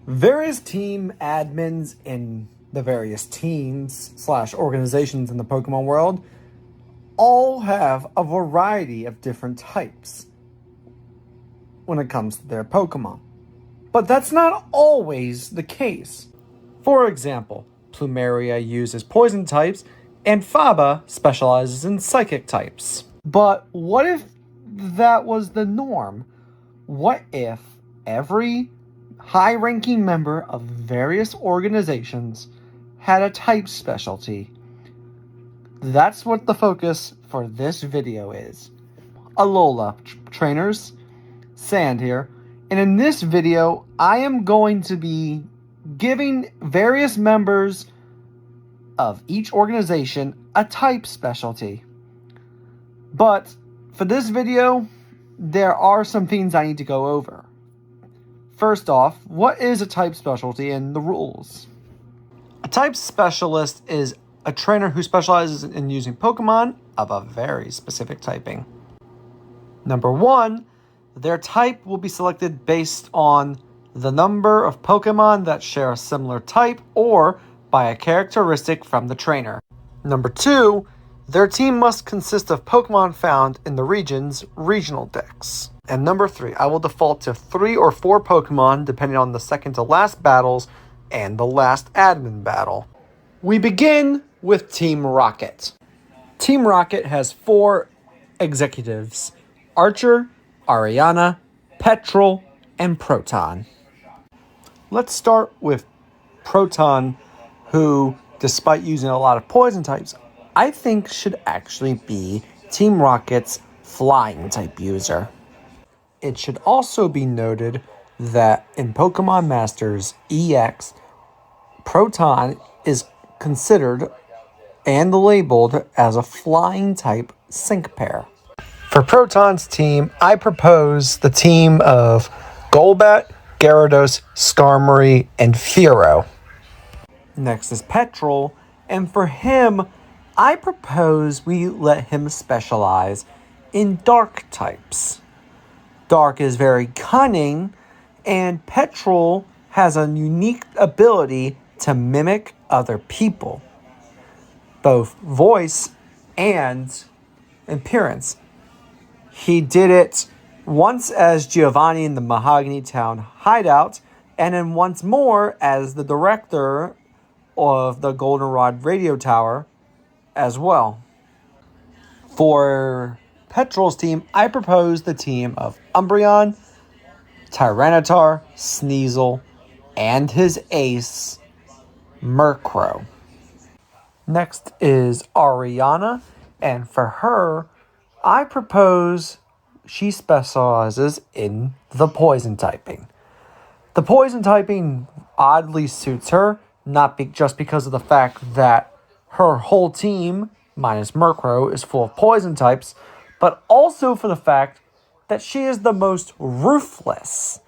Various team admins in the various teams slash organizations in the Pokemon world all have a variety of different types when it comes to their Pokemon. But that's not always the case. For example, Plumeria uses poison types and Faba specializes in psychic types. But what if that was the norm? What if every high-ranking member of various organizations had a type specialty? That's what the focus for this video is. Alola, trainers, Sand here, and in this video, I am going to be giving various members of each organization a type specialty. But for this video, there are some things I need to go over. First off, what is a type specialty and the rules? A type specialist is a trainer who specializes in using Pokemon of a very specific typing. Number 1, their type will be selected based on the number of Pokemon that share a similar type or by a characteristic from the trainer. Number 2, their team must consist of Pokemon found in the region's regional dex. And number 3, I will default to 3 or 4 Pokemon depending on the second to last battles and the last admin battle. We begin with Team Rocket. Team Rocket has 4 executives: Archer, Ariana, Petrel, and Proton. Let's start with Proton, who, despite using a lot of poison types, I think should actually be Team Rocket's flying type user. It should also be noted that in Pokemon Masters EX, Proton is considered and labeled as a flying type sync pair. For Proton's team, I propose the team of Golbat, Gyarados, Skarmory, and Fearow. Next is Petrel, and for him, I propose we let him specialize in dark types. Dark is very cunning, and Petrel has a unique ability to mimic other people, both voice and appearance. He did it once as Giovanni in the Mahogany Town hideout, and then once more as the director of the Goldenrod radio tower as well. For Petrel's team, I propose the team of Umbreon, Tyranitar, Sneasel, and his ace, Murkrow. Next is Ariana, and for her, I propose she specializes in the poison typing. The poison typing oddly suits her, not just because of the fact that her whole team, minus Murkrow, is full of poison types, but also for the fact that she is the most ruthless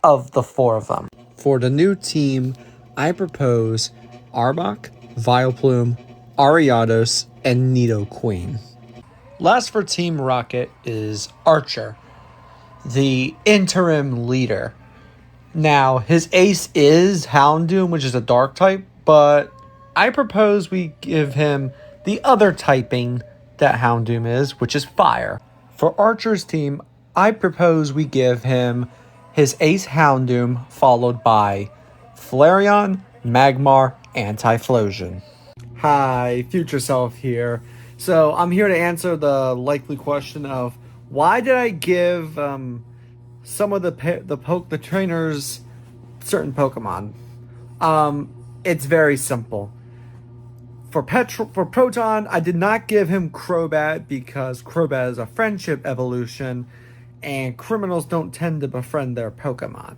of the 4 of them. For the new team, I propose Arbok, Vileplume, Ariados, and Nidoqueen. Last for Team Rocket is Archer, the interim leader. Now, his ace is Houndoom, which is a dark type, but I propose we give him the other typing that Houndoom is, which is fire. For Archer's team, I propose we give him his ace Houndoom, followed by Flareon, Magmar, and Typhlosion. Hi, Future Self here. So I'm here to answer the likely question of why did I give some of the trainers certain Pokemon? It's very simple. For Proton, I did not give him Crobat because Crobat is a friendship evolution, and criminals don't tend to befriend their Pokemon.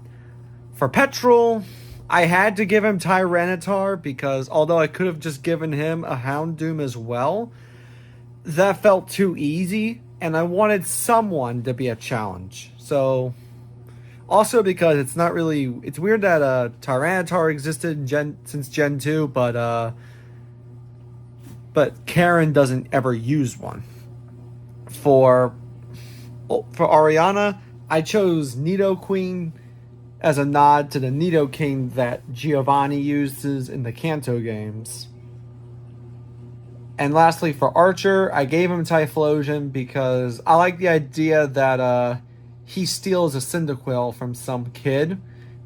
For Petrel, I had to give him Tyranitar because although I could have just given him a Houndoom as well, that felt too easy, and I wanted someone to be a challenge. So, also because it's weird that Tyranitar existed since Gen 2, but Karen doesn't ever use one. For Ariana, I chose Nidoqueen as a nod to the Nidoking that Giovanni uses in the Kanto games. And lastly, for Archer, I gave him Typhlosion because I like the idea that he steals a Cyndaquil from some kid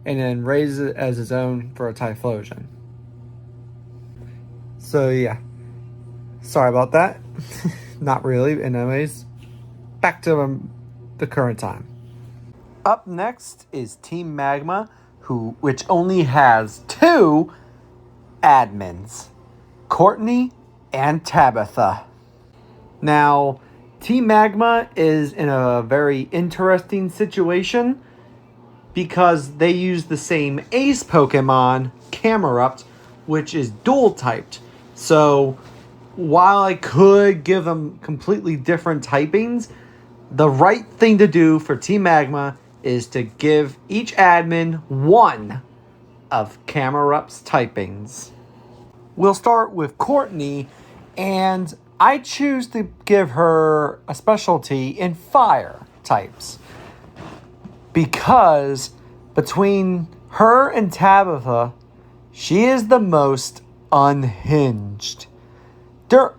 and then raises it as his own for a Typhlosion. So yeah, sorry about that. Not really, anyways. Back to the current time. Up next is Team Magma, which only has 2 admins, Courtney and Tabitha. Now, Team Magma is in a very interesting situation because they use the same ace Pokemon, Camerupt, which is dual typed. So, while I could give them completely different typings, the right thing to do for Team Magma is to give each admin 1 of Camerupt's typings. We'll start with Courtney, and I choose to give her a specialty in fire types. Because between her and Tabitha, she is the most unhinged.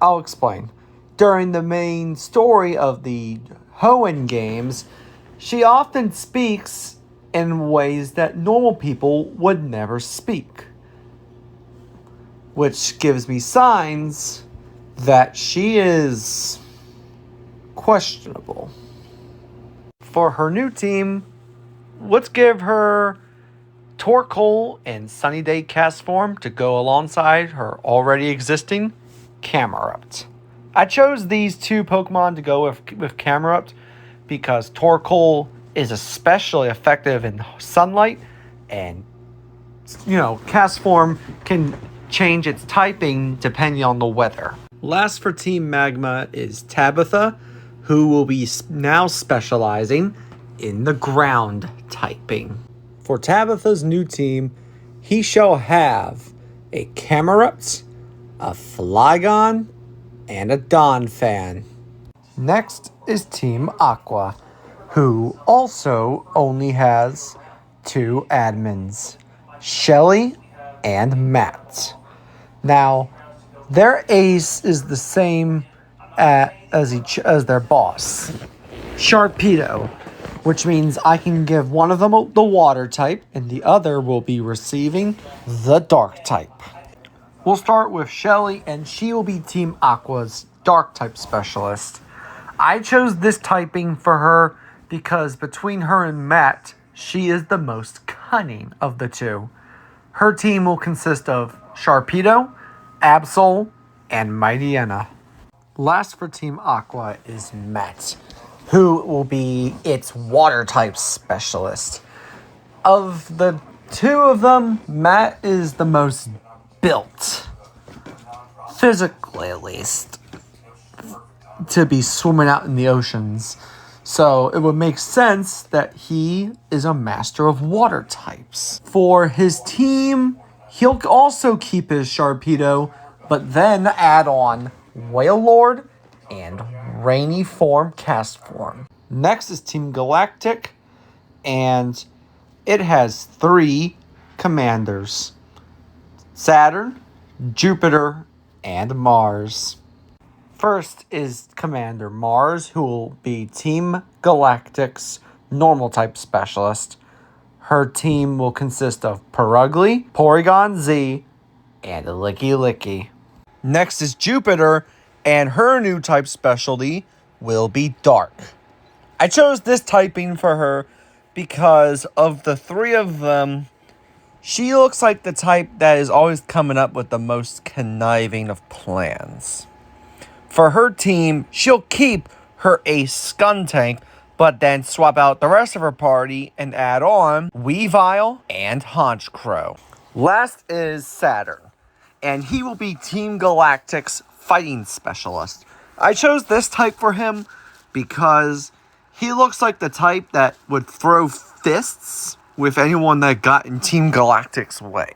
I'll explain. During the main story of the Hoenn games, she often speaks in ways that normal people would never speak, which gives me signs that she is questionable. For her new team, let's give her Torkoal and Sunny Day Castform to go alongside her already existing Camerupt. I chose these 2 Pokemon to go with Camerupt because Torkoal is especially effective in sunlight, and Castform can change its typing depending on the weather. Last for Team Magma is Tabitha, who will be now specializing in the ground typing. For Tabitha's new team, he shall have a Camerupt, a Flygon, and a Donphan. Next is Team Aqua, who also only has 2 admins, Shelly and Matt. Now, their ace is the same as their boss, Sharpedo, which means I can give one of them the water type and the other will be receiving the dark type. We'll start with Shelly, and she will be Team Aqua's dark type specialist. I chose this typing for her because between her and Matt, she is the most cunning of the 2. Her team will consist of Sharpedo, Absol, and Mightyena. Last for Team Aqua is Matt, who will be its water type specialist. Of the 2 of them, Matt is the most built, physically at least, to be swimming out in the oceans. So it would make sense that he is a master of water types. For his team, he'll also keep his Sharpedo, but then add on Wailord and Rainy Form Castform. Next is Team Galactic, and it has 3 commanders: Saturn, Jupiter, and Mars. First is Commander Mars, who will be Team Galactic's normal type specialist. Her team will consist of Purugly, Porygon Z, and Licky Licky. Next is Jupiter, and her new type specialty will be Dark. I chose this typing for her because of the 3 of them, she looks like the type that is always coming up with the most conniving of plans. For her team, she'll keep her ace Skuntank, but then swap out the rest of her party and add on Weavile and Honchkrow. Last is Saturn, and he will be Team Galactic's fighting specialist. I chose this type for him because he looks like the type that would throw fists with anyone that got in Team Galactic's way.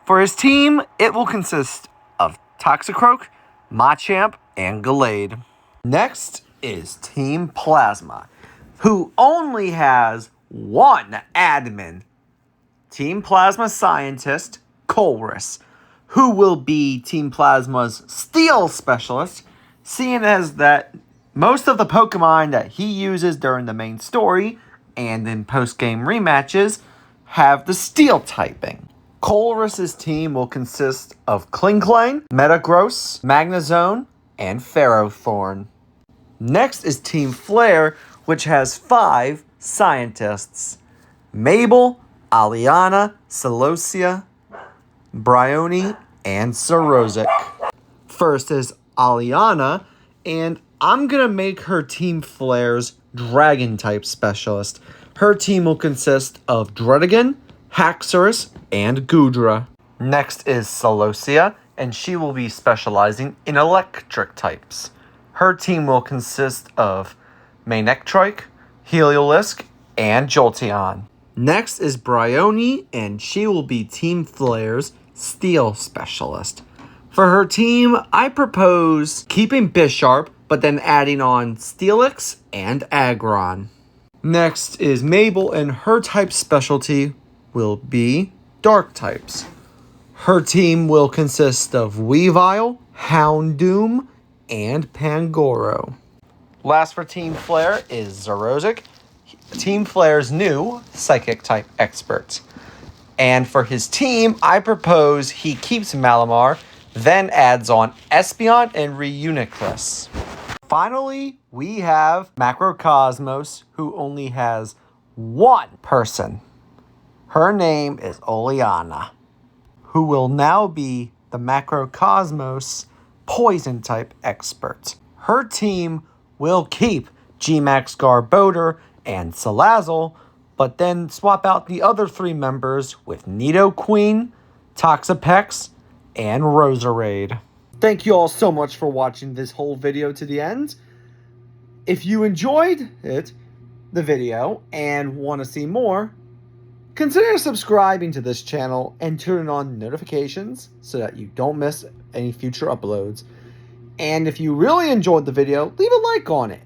For his team, it will consist of Toxicroak, Machamp, and Gallade. Next is Team Plasma, who only has 1 admin, Team Plasma Scientist, Colress, who will be Team Plasma's Steel Specialist, seeing as that most of the Pokemon that he uses during the main story and in post-game rematches have the Steel typing. Colress's team will consist of Klinklang, Metagross, Magnezone, and Ferrothorn. Next is Team Flare, which has 5 scientists: Mabel, Aliana, Celosia, Bryony, and Sorozic. First is Aliana, and I'm going to make her Team Flare's Dragon-type specialist. Her team will consist of Druddigon, Haxorus, and Goodra. Next is Celosia, and she will be specializing in electric types. Her team will consist of Manectric, Heliolisk, and Jolteon. Next is Bryony, and she will be Team Flare's Steel Specialist. For her team, I propose keeping Bisharp, but then adding on Steelix and Aggron. Next is Mabel, and her type specialty will be Dark types. Her team will consist of Weavile, Houndoom, and Pangoro. Last for Team Flare is Sorozic, Team Flare's new Psychic-type expert. And for his team, I propose he keeps Malamar, then adds on Espeon and Reuniclus. Finally, we have Macrocosmos, who only has one person. Her name is Oleana, who will now be the Macrocosmos Poison-type expert. Her team will keep G-Max Garbodor and Salazzle, but then swap out the other 3 members with Nidoqueen, Toxapex, and Roserade. Thank you all so much for watching this whole video to the end. If you enjoyed the video, and want to see more, consider subscribing to this channel and turning on notifications so that you don't miss any future uploads. And if you really enjoyed the video, leave a like on it.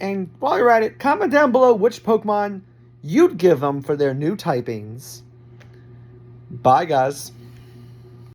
And while you're at it, comment down below which Pokemon you'd give them for their new typings. Bye, guys.